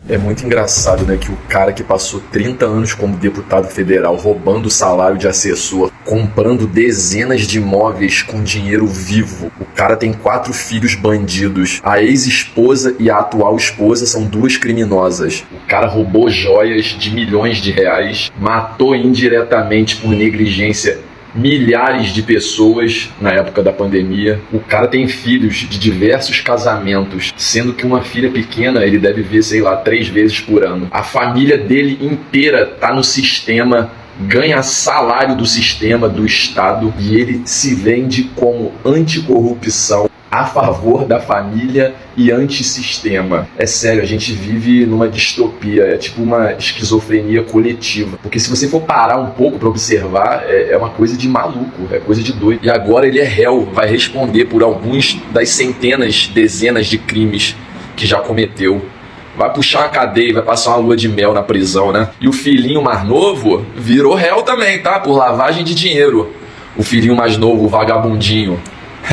É muito engraçado, né, que o cara que passou 30 anos como deputado federal roubando o salário de assessor, comprando dezenas de imóveis com dinheiro vivo. O cara tem 4 filhos bandidos. A ex-esposa e a atual esposa são 2 criminosas. O cara roubou joias de milhões de reais, matou indiretamente por negligência milhares de pessoas na época da pandemia. O cara tem filhos de diversos casamentos, sendo que uma filha pequena ele deve ver, sei lá, 3 vezes por ano. A família dele inteira tá no sistema, ganha salário do sistema, do Estado, e ele se vende como anticorrupção, a favor da família e antissistema. É sério, a gente vive numa distopia, é tipo uma esquizofrenia coletiva. Porque se você for parar um pouco para observar, é uma coisa de maluco, é coisa de doido. E agora ele é réu, vai responder por alguns das centenas, dezenas de crimes que já cometeu. Vai puxar uma cadeia, vai passar uma lua de mel na prisão, né? E o filhinho mais novo virou réu também, tá? Por lavagem de dinheiro. O filhinho mais novo, o vagabundinho.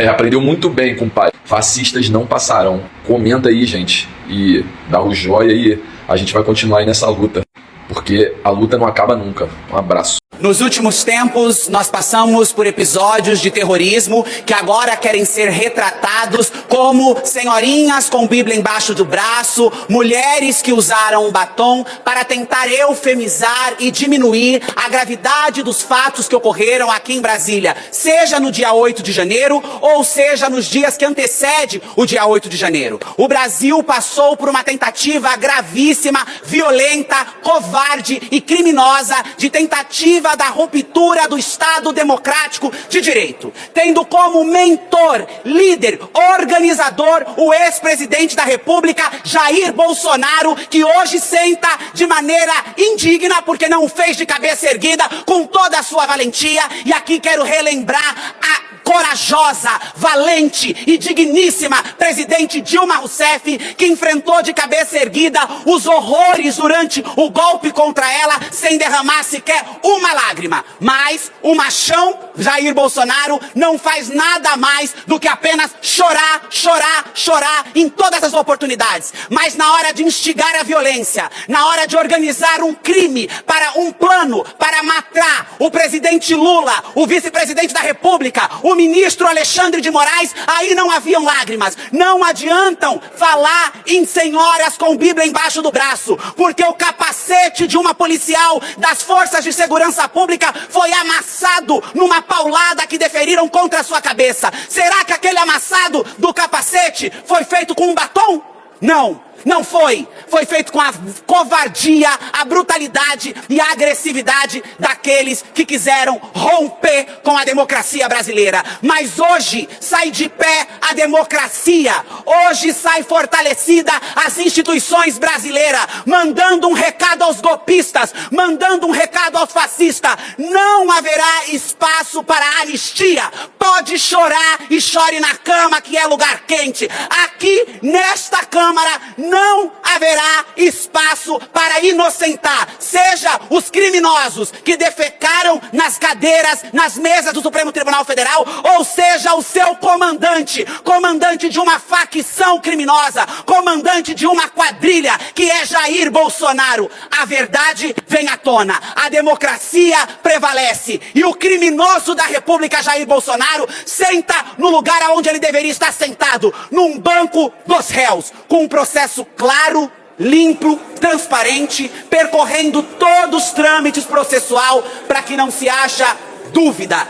Aprendeu muito bem com o pai. Fascistas não passarão. Comenta aí, gente. E dá o joia e a gente vai continuar aí nessa luta. Porque a luta não acaba nunca. Um abraço. Nos últimos tempos, nós passamos por episódios de terrorismo que agora querem ser retratados como senhorinhas com Bíblia embaixo do braço, mulheres que usaram batom para tentar eufemizar e diminuir a gravidade dos fatos que ocorreram aqui em Brasília, seja no dia 8 de janeiro ou seja nos dias que antecedem o dia 8 de janeiro. O Brasil passou por uma tentativa gravíssima, violenta, covarde e criminosa de tentativa da ruptura do Estado democrático de direito, tendo como mentor, líder, organizador o ex-presidente da República, Jair Bolsonaro, que hoje senta de maneira indigna porque não fez de cabeça erguida com toda a sua valentia. E aqui quero relembrar a corajosa, valente e digníssima presidente Dilma Rousseff, que enfrentou de cabeça erguida os horrores durante o golpe contra ela, sem derramar sequer uma lágrima. Mas o machão Jair Bolsonaro não faz nada mais do que apenas chorar, chorar, chorar em todas as oportunidades. Mas na hora de instigar a violência, na hora de organizar um crime para um plano para matar o presidente Lula, o vice-presidente da República, o ministro Alexandre de Moraes, aí não haviam lágrimas. Não adiantam falar em senhoras com Bíblia embaixo do braço, porque o capacete de uma policial das forças de segurança pública foi amassado numa paulada que deferiram contra a sua cabeça. Será que aquele amassado do capacete foi feito com um batom? Não. Não foi. Foi feito com a covardia, a brutalidade e a agressividade daqueles que quiseram romper com a democracia brasileira. Mas hoje sai de pé a democracia. Hoje sai fortalecida as instituições brasileiras, mandando um recado aos golpistas, mandando um recado aos fascistas. Não haverá espaço para anistia. Pode chorar e chore na cama, que é lugar quente. Aqui, nesta Câmara, não haverá espaço para inocentar, seja os criminosos que defecaram nas cadeiras, nas mesas do Supremo Tribunal Federal, ou seja o seu comandante, comandante de uma facção criminosa, comandante de uma quadrilha que é Jair Bolsonaro. A verdade vem à tona, a democracia prevalece e o criminoso da República, Jair Bolsonaro, senta no lugar onde ele deveria estar sentado, num banco dos réus, com um processo claro, limpo, transparente, percorrendo todos os trâmites processual para que não se haja dúvida,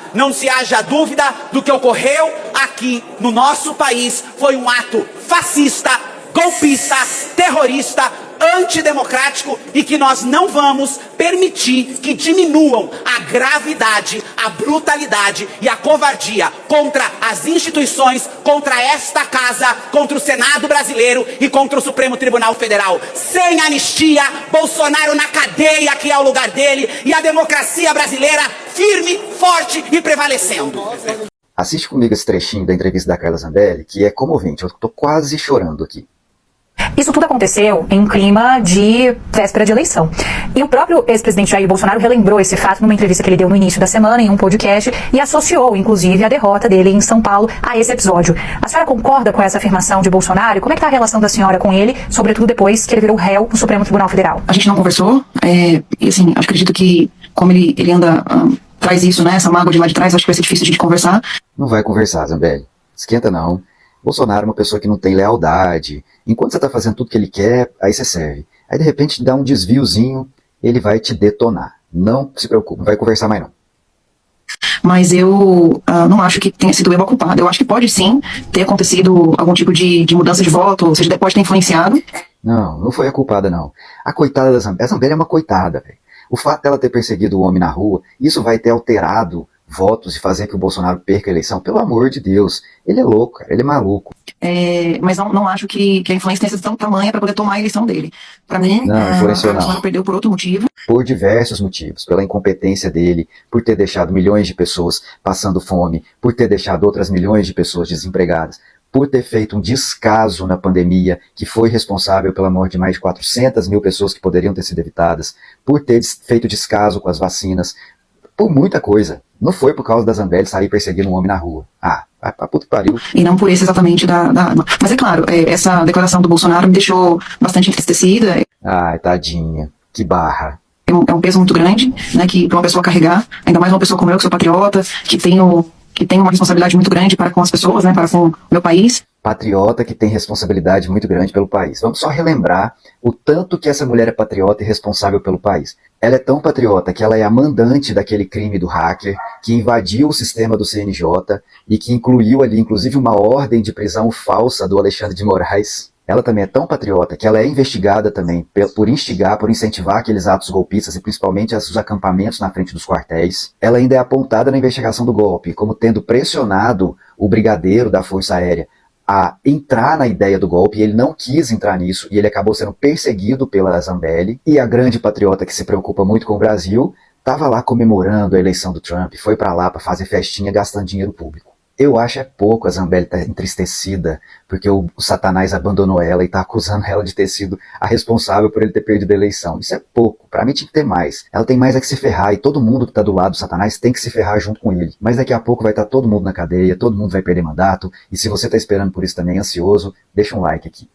do que ocorreu aqui no nosso país. Foi um ato fascista, golpista, terrorista, antidemocrático e que nós não vamos permitir que diminuam a gravidade, a brutalidade e a covardia contra as instituições, contra esta casa, contra o Senado brasileiro e contra o Supremo Tribunal Federal. Sem anistia, Bolsonaro na cadeia, que é o lugar dele, e a democracia brasileira firme, forte e prevalecendo. Assiste comigo esse trechinho da entrevista da Carla Zambelli, que é comovente. Eu tô quase chorando aqui. Isso tudo aconteceu em um clima de véspera de eleição. E o próprio ex-presidente Jair Bolsonaro relembrou esse fato numa entrevista que ele deu no início da semana, em um podcast, e associou, inclusive, a derrota dele em São Paulo a esse episódio. A senhora concorda com essa afirmação de Bolsonaro? Como é que está a relação da senhora com ele, sobretudo depois que ele virou réu no Supremo Tribunal Federal? A gente não conversou, e assim, acredito que, como ele anda, traz isso, né, essa mágoa de lá de trás, acho que vai ser difícil a gente conversar. Não vai conversar, Zambelli. Esquenta não. Bolsonaro é uma pessoa que não tem lealdade. Enquanto você tá fazendo tudo que ele quer, aí você serve. Aí de repente dá um desviozinho, ele vai te detonar. Não se preocupe, não vai conversar mais não. Mas eu não acho que tenha sido eu a culpada. Eu acho que pode sim ter acontecido algum tipo de mudança de voto, ou seja, pode ter influenciado. Não foi a culpada não. A coitada da Zambelli, a Zambelli é uma coitada, velho. O fato dela ter perseguido o homem na rua, isso vai ter alterado votos e fazer que o Bolsonaro perca a eleição. Pelo amor de Deus. Ele é louco, cara. Ele é maluco. Mas não acho que a influência tenha sido tão tamanha para poder tomar a eleição dele. Para mim, Não, influenciou o Bolsonaro perdeu por outro motivo. Por diversos motivos. Pela incompetência dele, por ter deixado milhões de pessoas passando fome, por ter deixado outras milhões de pessoas desempregadas, por ter feito um descaso na pandemia, que foi responsável pela morte de mais de 400 mil pessoas que poderiam ter sido evitadas, por ter feito descaso com as vacinas, por muita coisa. Não foi por causa da Zambelli sair perseguindo um homem na rua. A puta que pariu. E não por esse exatamente Mas é claro, essa declaração do Bolsonaro me deixou bastante entristecida. Ai, tadinha. Que barra. É um peso muito grande, né, que para uma pessoa carregar, ainda mais uma pessoa como eu, que sou patriota, que tem uma responsabilidade muito grande para com as pessoas, né, para com o meu país. Patriota que tem responsabilidade muito grande pelo país. Vamos só relembrar o tanto que essa mulher é patriota e responsável pelo país. Ela é tão patriota que ela é a mandante daquele crime do hacker, que invadiu o sistema do CNJ e que incluiu ali, inclusive, uma ordem de prisão falsa do Alexandre de Moraes. Ela também é tão patriota que ela é investigada também por instigar, por incentivar aqueles atos golpistas e principalmente os acampamentos na frente dos quartéis. Ela ainda é apontada na investigação do golpe como tendo pressionado o brigadeiro da Força Aérea a entrar na ideia do golpe, e ele não quis entrar nisso, e ele acabou sendo perseguido pela Zambelli, e a grande patriota que se preocupa muito com o Brasil estava lá comemorando a eleição do Trump, foi para lá para fazer festinha gastando dinheiro público. Eu acho é pouco a Zambelli tá entristecida, porque o Satanás abandonou ela e tá acusando ela de ter sido a responsável por ele ter perdido a eleição. Isso é pouco, pra mim tinha que ter mais. Ela tem mais é que se ferrar, e todo mundo que tá do lado do Satanás tem que se ferrar junto com ele. Mas daqui a pouco vai estar todo mundo na cadeia, todo mundo vai perder mandato, e se você tá esperando por isso também, ansioso, deixa um like aqui.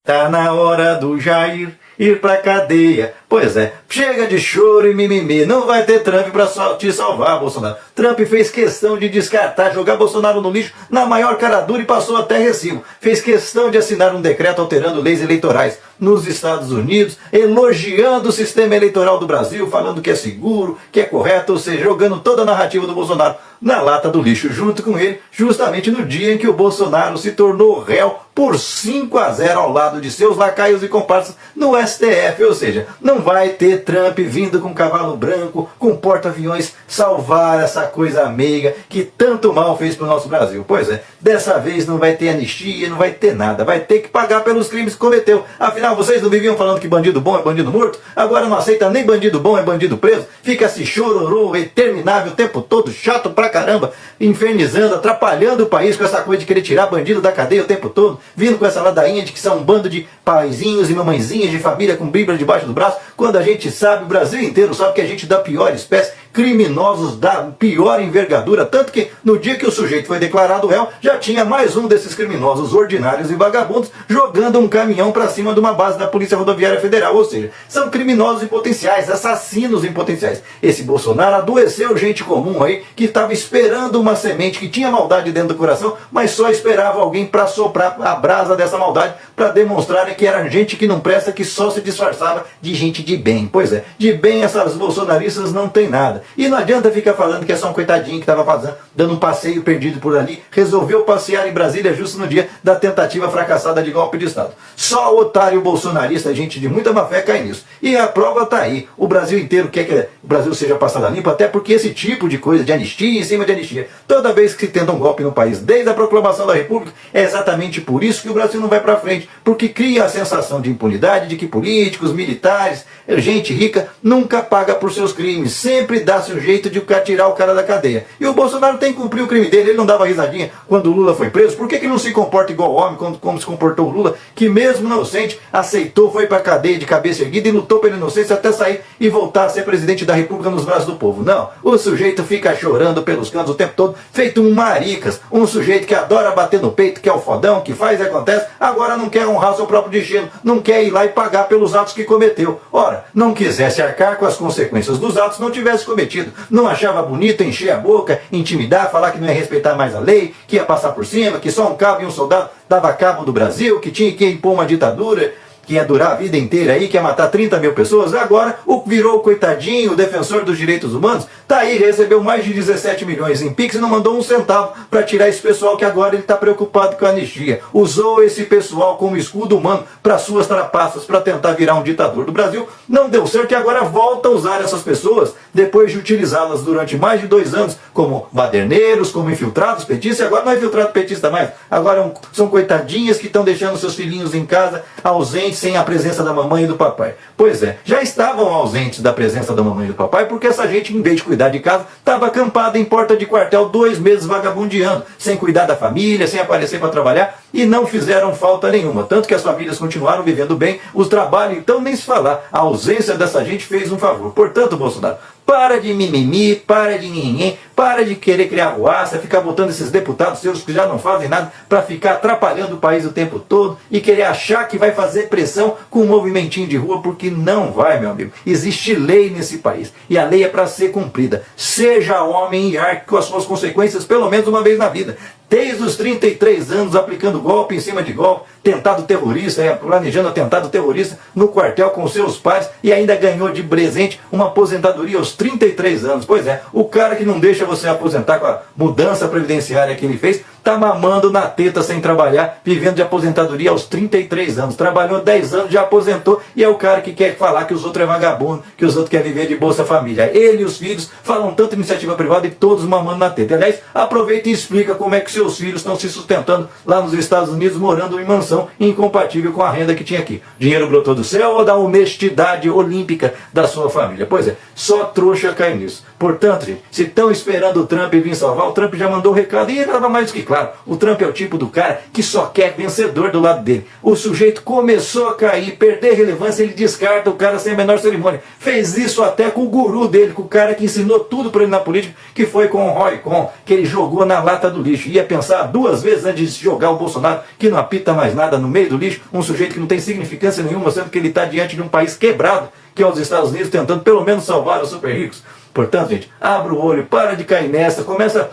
Tá na hora do Jair ir pra cadeia. Pois é, chega de choro e mimimi. Não vai ter Trump pra te salvar, Bolsonaro. Trump fez questão de descartar, jogar Bolsonaro no lixo na maior cara dura e passou até recibo. Fez questão de assinar um decreto alterando leis eleitorais nos Estados Unidos, elogiando o sistema eleitoral do Brasil, falando que é seguro, que é correto, ou seja, jogando toda a narrativa do Bolsonaro na lata do lixo junto com ele, justamente no dia em que o Bolsonaro se tornou réu por 5-0 ao lado de seus lacaios e comparsas no STF, ou seja, não vai ter Trump vindo com cavalo branco, com porta-aviões, salvar essa coisa meiga que tanto mal fez pro nosso Brasil. Pois é, dessa vez não vai ter anistia, não vai ter nada, vai ter que pagar pelos crimes que cometeu. Afinal, vocês não viviam falando que bandido bom é bandido morto? Agora não aceita nem bandido bom é bandido preso? Fica se chororô, interminável o tempo todo, chato pra caramba, infernizando, atrapalhando o país com essa coisa de querer tirar bandido da cadeia o tempo todo, vindo com essa ladainha de que são um bando de paizinhos e mamãezinhas de família com Bíblia debaixo do braço, quando a gente sabe, o Brasil inteiro sabe que a gente é da pior espécie, criminosos da pior envergadura, tanto que no dia que o sujeito foi declarado réu, já tinha mais um desses criminosos ordinários e vagabundos jogando um caminhão para cima de uma base da Polícia Rodoviária Federal, ou seja, são criminosos em potenciais, assassinos em potenciais. Esse Bolsonaro adoeceu gente comum aí, que estava esperando uma semente, que tinha maldade dentro do coração, mas só esperava alguém para soprar a brasa dessa maldade, para demonstrarem que era gente que não presta, que só se disfarçava de gente de bem. Pois é, de bem essas bolsonaristas não tem nada. E não adianta ficar falando que é só um coitadinho que estava dando um passeio perdido por ali, resolveu passear em Brasília justo no dia da tentativa fracassada de golpe de Estado. Só otário bolsonarista, gente de muita má fé, cai nisso. E a prova está aí. O Brasil inteiro quer o Brasil seja passado a limpo, até porque esse tipo de coisa, de anistia em cima de anistia, toda vez que se tenta um golpe no país, desde a proclamação da República, é exatamente por isso que o Brasil não vai para frente, porque cria a sensação de impunidade, de que políticos, militares, gente rica, nunca paga por seus crimes, sempre dá-se um jeito de tirar o cara da cadeia. E o Bolsonaro tem que cumprir o crime dele, ele não dava risadinha quando o Lula foi preso, por que ele não se comporta igual homem, como se comportou o Lula, que mesmo inocente, aceitou, foi para a cadeia de cabeça erguida e lutou pela inocência até sair e voltar a ser presidente da República nos braços do povo. Não, o sujeito fica chorando pelos cantos o tempo todo, feito um maricas, um sujeito que adora bater no peito, que é o fodão, que faz e acontece, agora não quer honrar seu próprio destino, não quer ir lá e pagar pelos atos que cometeu. Ora, não quisesse arcar com as consequências dos atos, não tivesse cometido, não achava bonito encher a boca, intimidar, falar que não ia respeitar mais a lei, que ia passar por cima, que só um cabo e um soldado dava cabo do Brasil, que tinha que impor uma ditadura que ia durar a vida inteira aí, que ia matar 30 mil pessoas, agora virou o coitadinho, o defensor dos direitos humanos, tá aí, recebeu mais de 17 milhões em Pix e não mandou um centavo para tirar esse pessoal que agora ele está preocupado com a anistia. Usou esse pessoal como escudo humano para suas trapaças, para tentar virar um ditador do Brasil, não deu certo e agora volta a usar essas pessoas, depois de utilizá-las durante mais de 2 anos, como baderneiros, como infiltrados petistas, e agora não é infiltrado petista mais, agora são coitadinhas que estão deixando seus filhinhos em casa, ausentes, sem a presença da mamãe e do papai. Pois é, já estavam ausentes da presença da mamãe e do papai porque essa gente, em vez de cuidar de casa, estava acampada em porta de quartel 2 meses vagabundeando, sem cuidar da família, sem aparecer para trabalhar e não fizeram falta nenhuma. Tanto que as famílias continuaram vivendo bem, os trabalhos, então nem se falar. A ausência dessa gente fez um favor. Portanto, Bolsonaro, para de mimimi, para de ninguém, para de querer criar ruaça, ficar botando esses deputados seus que já não fazem nada para ficar atrapalhando o país o tempo todo e querer achar que vai fazer pressão com um movimentinho de rua, porque não vai, meu amigo. Existe lei nesse país e a lei é para ser cumprida. Seja homem e arque com as suas consequências pelo menos uma vez na vida. Desde os 33 anos aplicando golpe em cima de golpe, tentado terrorista, planejando atentado terrorista no quartel com seus pais e ainda ganhou de presente uma aposentadoria aos 33 anos. Pois é, o cara que não deixa você aposentar com a mudança previdenciária que ele fez, tá mamando na teta sem trabalhar, vivendo de aposentadoria aos 33 anos. Trabalhou 10 anos, já aposentou e é o cara que quer falar que os outros é vagabundo, que os outros querem viver de Bolsa Família. Ele e os filhos falam tanto iniciativa privada e todos mamando na teta. Aliás, aproveita e explica como é que seus filhos estão se sustentando lá nos Estados Unidos, morando em mansão incompatível com a renda que tinha aqui. Dinheiro brotou do céu ou da honestidade olímpica da sua família? Pois é, só trouxa cai nisso. Portanto, gente, se estão esperando o Trump vir salvar, o Trump já mandou o recado e ele estava mais do que claro. O Trump é o tipo do cara que só quer vencedor do lado dele. O sujeito começou a cair, perder relevância, ele descarta o cara sem a menor cerimônia. Fez isso até com o guru dele, com o cara que ensinou tudo para ele na política, que foi com o Roy Cohn, que ele jogou na lata do lixo. Ia pensar 2 vezes antes de jogar o Bolsonaro, que não apita mais nada no meio do lixo, um sujeito que não tem significância nenhuma, sendo que ele está diante de um país quebrado, que é os Estados Unidos, tentando pelo menos salvar os super ricos. Portanto, gente, abra o olho, para de cair nessa, começa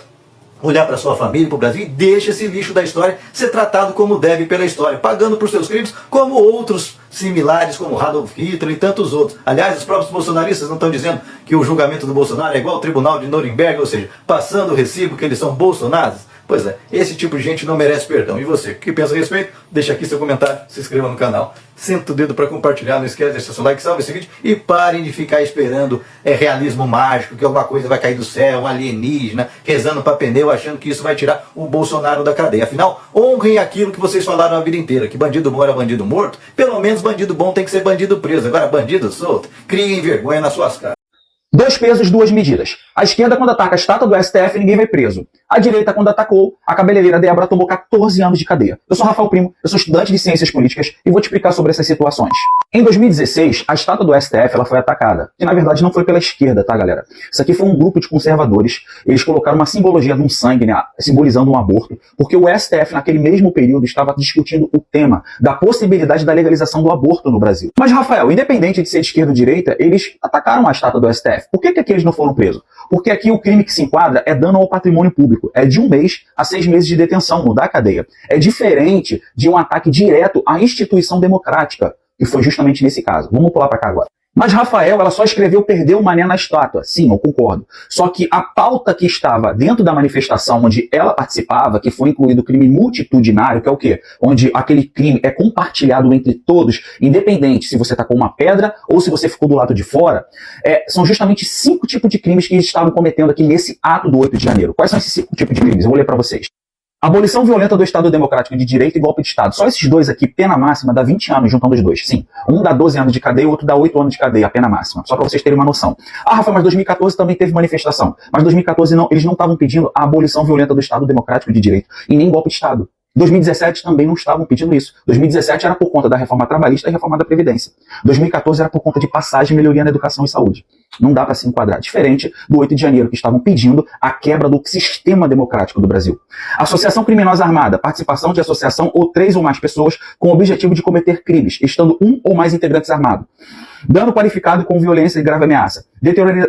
a olhar para sua família, para o Brasil e deixa esse lixo da história ser tratado como deve pela história, pagando por seus crimes como outros similares, como Adolf Hitler e tantos outros. Aliás, os próprios bolsonaristas não estão dizendo que o julgamento do Bolsonaro é igual ao tribunal de Nuremberg, ou seja, passando o recibo que eles são bolsonaros. Pois é, esse tipo de gente não merece perdão. E você, o que pensa a respeito? Deixa aqui seu comentário, se inscreva no canal, senta o dedo para compartilhar, não esquece de deixar seu like, salve esse vídeo e parem de ficar esperando realismo mágico, que alguma coisa vai cair do céu, um alienígena, rezando para pneu, achando que isso vai tirar o Bolsonaro da cadeia. Afinal, honrem aquilo que vocês falaram a vida inteira, que bandido bom era bandido morto, pelo menos bandido bom tem que ser bandido preso. Agora bandido solto, criem vergonha nas suas caras. 2 pesos, 2 medidas. A esquerda, quando ataca a estátua do STF, ninguém vai preso. A direita, quando atacou, a cabeleireira Débora tomou 14 anos de cadeia. Eu sou Rafael Primo, eu sou estudante de Ciências Políticas e vou te explicar sobre essas situações. Em 2016, a estátua do STF ela foi atacada. E na verdade não foi pela esquerda, tá, galera? Isso aqui foi um grupo de conservadores. Eles colocaram uma simbologia de um sangue, né, simbolizando um aborto, porque o STF, naquele mesmo período, estava discutindo o tema da possibilidade da legalização do aborto no Brasil. Mas, Rafael, independente de ser de esquerda ou direita, eles atacaram a estátua do STF. Por que aqui eles não foram presos? Porque aqui o crime que se enquadra é dano ao patrimônio público. É de 1 mês a 6 meses de detenção, não dá cadeia. É diferente de um ataque direto à instituição democrática, que foi justamente nesse caso. Vamos pular para cá agora. Mas Rafael, ela só escreveu perdeu o mané na estátua. Sim, eu concordo. Só que a pauta que estava dentro da manifestação onde ela participava, que foi incluído o crime multitudinário, que é o quê? Onde aquele crime é compartilhado entre todos, independente se você tacou uma pedra ou se você ficou do lado de fora, são justamente 5 tipos de crimes que eles estavam cometendo aqui nesse ato do 8 de janeiro. Quais são esses 5 tipos de crimes? Eu vou ler para vocês. Abolição violenta do Estado Democrático de Direito e golpe de Estado. Só esses dois aqui, pena máxima, dá 20 anos juntando os dois. Sim, um dá 12 anos de cadeia, o outro dá 8 anos de cadeia, a pena máxima. Só para vocês terem uma noção. Ah, Rafa, mas 2014 também teve manifestação. Mas 2014 não, eles não estavam pedindo a abolição violenta do Estado Democrático de Direito e nem golpe de Estado. 2017 também não estavam pedindo isso. 2017 era por conta da reforma trabalhista e reforma da Previdência. 2014 era por conta de passagem e melhoria na educação e saúde. Não dá para se enquadrar. Diferente do 8 de janeiro, que estavam pedindo a quebra do sistema democrático do Brasil. Associação criminosa armada, participação de associação ou 3 ou mais pessoas com o objetivo de cometer crimes, estando 1 ou mais integrantes armados. Dano qualificado com violência e grave ameaça.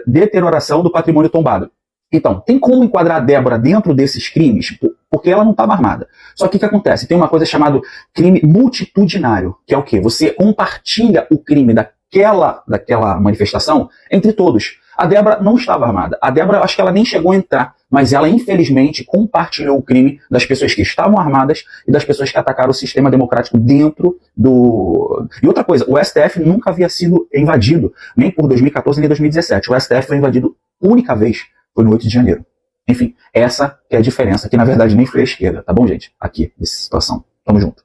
Deterioração do patrimônio tombado. Então, tem como enquadrar a Débora dentro desses crimes? Porque ela não estava armada. Só que o que acontece? Tem uma coisa chamada crime multitudinário, que é o quê? Você compartilha o crime daquela manifestação entre todos. A Débora não estava armada. A Débora, acho que ela nem chegou a entrar, mas ela, infelizmente, compartilhou o crime das pessoas que estavam armadas e das pessoas que atacaram o sistema democrático dentro do... E outra coisa, o STF nunca havia sido invadido, nem por 2014 nem 2017. O STF foi invadido única vez, foi no 8 de janeiro. Enfim, essa que é a diferença, que na verdade nem foi a esquerda, tá bom, gente? Aqui, nessa situação. Tamo junto.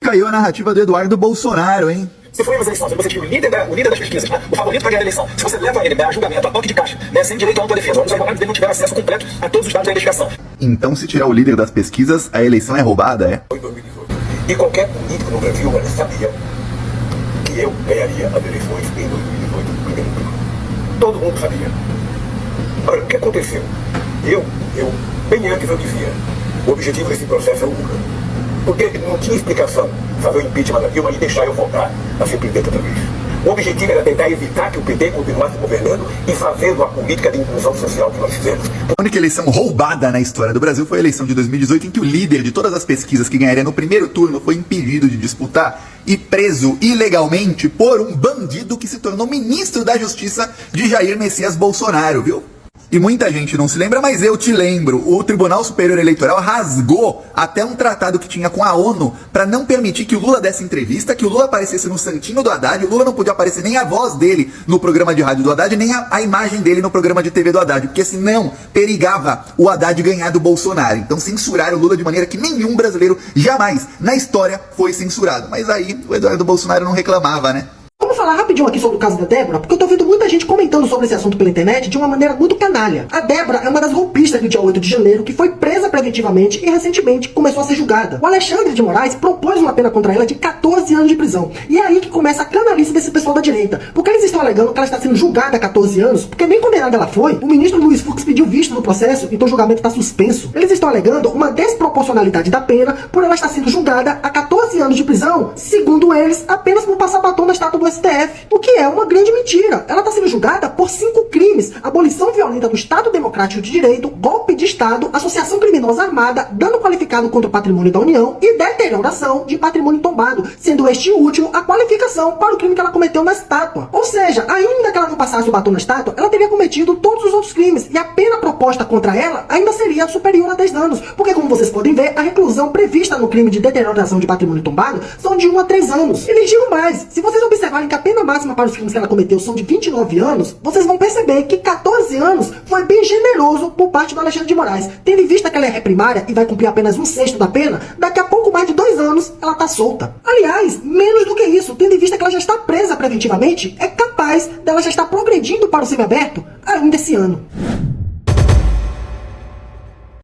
Caiu a narrativa do Eduardo Bolsonaro, hein? Se for as eleições, você tira o líder das pesquisas, o favorito para ganhar a eleição, se você leva ele a julgamento, a toque de caixa, sem direito à autodefesa, onde os advogados dele não tiveram acesso completo a todos os dados da investigação. Então, se tirar o líder das pesquisas, a eleição é roubada, é? Foi 2018. E qualquer político no Brasil sabia que eu ganharia as eleições em 2018, no primeiro turno. Todo mundo sabia. Agora, o que aconteceu? Eu, bem antes eu dizia, o objetivo desse processo é o Lula. Porque não tinha explicação fazer o impeachment da Dilma e deixar eu voltar a ser presidente outra vez. O objetivo era tentar evitar que o PT continuasse governando e fazendo a política de inclusão social que nós fizemos. A única eleição roubada na história do Brasil foi a eleição de 2018, em que o líder de todas as pesquisas que ganharia no primeiro turno foi impedido de disputar e preso ilegalmente por um bandido que se tornou ministro da Justiça de Jair Messias Bolsonaro, viu? E muita gente não se lembra, mas eu te lembro. O Tribunal Superior Eleitoral rasgou até um tratado que tinha com a ONU para não permitir que o Lula desse entrevista, que o Lula aparecesse no santinho do Haddad. O Lula não podia aparecer nem a voz dele no programa de rádio do Haddad, nem a imagem dele no programa de TV do Haddad, porque senão perigava o Haddad ganhar do Bolsonaro. Então censuraram o Lula de maneira que nenhum brasileiro jamais na história foi censurado. Mas aí o Eduardo Bolsonaro não reclamava, né? Vamos falar rapidinho aqui sobre o caso da Débora, porque eu tô vendo muita gente comentando sobre esse assunto pela internet de uma maneira muito canalha. A Débora é uma das golpistas do dia 8 de janeiro que foi presa preventivamente e recentemente começou a ser julgada. O Alexandre de Moraes propôs uma pena contra ela de 14 anos de prisão. E é aí que começa a canalice desse pessoal da direita, porque eles estão alegando que ela está sendo julgada há 14 anos, porque nem condenada ela foi. O ministro Luiz Fux pediu visto no processo, então o julgamento está suspenso. Eles estão alegando uma desproporcionalidade da pena por ela estar sendo julgada há 14 anos de prisão, segundo eles, apenas por passar batom na estátua do STF, o que é uma grande mentira. Ela está sendo julgada por 5 crimes: abolição violenta do Estado Democrático de Direito, golpe de Estado, associação criminosa armada, dano qualificado contra o patrimônio da União e deterioração de patrimônio tombado, sendo este último a qualificação para o crime que ela cometeu na estátua. Ou seja, ainda que ela não passasse o batom na estátua, ela teria cometido todos os outros crimes, e a pena proposta contra ela ainda seria superior a 10 anos, porque, como vocês podem ver, a reclusão prevista no crime de deterioração de patrimônio tombado são de 1 a 3 anos. E lhes digo mais, se vocês observarem que a pena máxima para os crimes que ela cometeu são de 29 anos, vocês vão perceber que 14 anos foi bem generoso por parte do Alexandre de Moraes. Tendo em vista que ela é réprimária e vai cumprir apenas 1/6 da pena, daqui a pouco mais de 2 anos ela tá solta. Aliás, menos do que isso, tendo em vista que ela já está presa preventivamente, é capaz dela já estar progredindo para o semiaberto ainda esse ano.